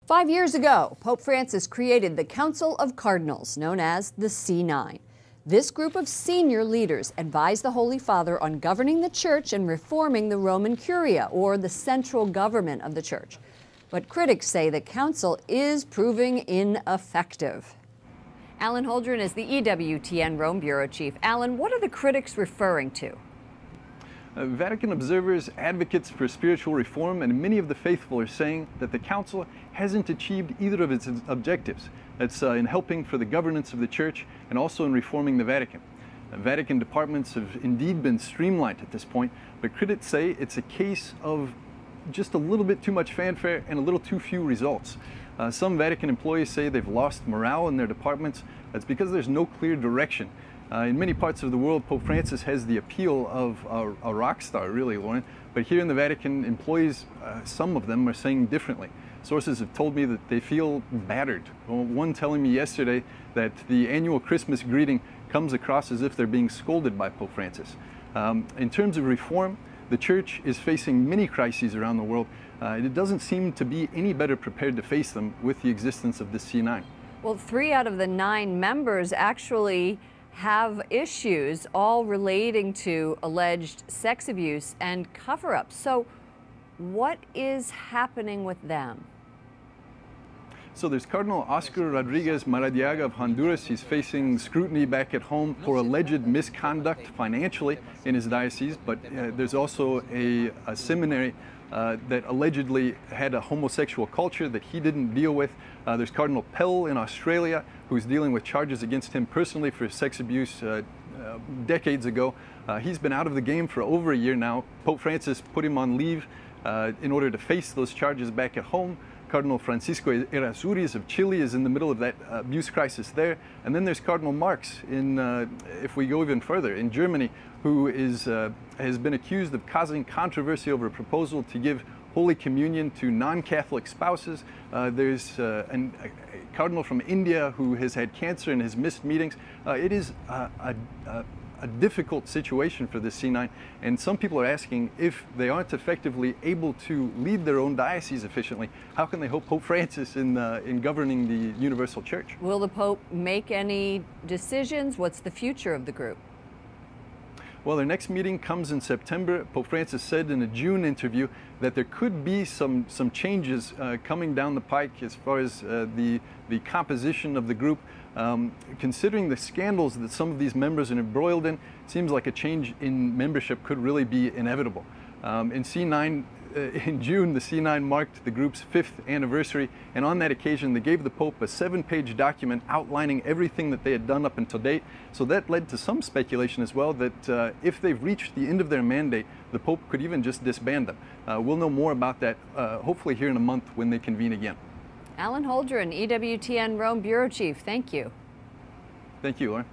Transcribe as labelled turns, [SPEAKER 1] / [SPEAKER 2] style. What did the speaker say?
[SPEAKER 1] 5 years ago, Pope Francis created the Council of Cardinals, known as the C9. This group of senior leaders advised the Holy Father on governing the Church and reforming the Roman Curia, or the central government of the Church. But critics say the council is proving ineffective. Alan Holdren is the EWTN Rome Bureau Chief. Alan, what are the critics referring to?
[SPEAKER 2] Vatican observers, advocates for spiritual reform, and many of the faithful are saying that the Council hasn't achieved either of its objectives. That's in helping for the governance of the Church and also in reforming the Vatican. Vatican departments have indeed been streamlined at this point, but critics say it's a case of just a little bit too much fanfare and a little too few results. Some Vatican employees say they've lost morale in their departments. That's because there's no clear direction. In many parts of the world, Pope Francis has the appeal of a rock star, really, Lauren. But here in the Vatican, employees, some of them are saying differently. Sources have told me that they feel battered. One telling me yesterday that the annual Christmas greeting comes across as if they're being scolded by Pope Francis. In terms of reform, the Church is facing many crises around the world. It doesn't seem to be any better prepared to face them with the existence of the C9.
[SPEAKER 1] Well, 3 out of the 9 members actually have issues, all relating to alleged sex abuse and cover-ups. So what is happening with them?
[SPEAKER 2] So there's Cardinal Oscar Rodriguez Maradiaga of Honduras. He's facing scrutiny back at home for alleged misconduct financially in his diocese, but there's also a seminary that allegedly had a homosexual culture that he didn't deal with. There's Cardinal Pell in Australia, who's dealing with charges against him personally for sex abuse decades ago. He's been out of the game for over a year now. Pope Francis put him on leave in order to face those charges back at home. Cardinal Francisco Errázuriz of Chile is in the middle of that abuse crisis there. And then there's Cardinal Marx in, if we go even further, in Germany, who has been accused of causing controversy over a proposal to give Holy Communion to non-Catholic spouses. There's a cardinal from India who has had cancer and has missed meetings. It is a difficult situation for the C9, and some people are asking, if they aren't effectively able to lead their own diocese efficiently, how can they hope Pope Francis in governing the universal Church?
[SPEAKER 1] Will the Pope make any decisions? What's the future of the group?
[SPEAKER 2] Well, their next meeting comes in September. Pope Francis said in a June interview that there could be some changes coming down the pike as far as the composition of the group. Considering the scandals that some of these members are embroiled in, it seems like a change in membership could really be inevitable. In June, the C9 marked the group's 5th anniversary, and on that occasion they gave the Pope a 7-page document outlining everything that they had done up until date. So that led to some speculation as well that if they've reached the end of their mandate, the Pope could even just disband them. We'll know more about that hopefully here in a month when they convene again.
[SPEAKER 1] Alan Holdren, EWTN Rome Bureau Chief, thank you.
[SPEAKER 2] Thank you, Lauren.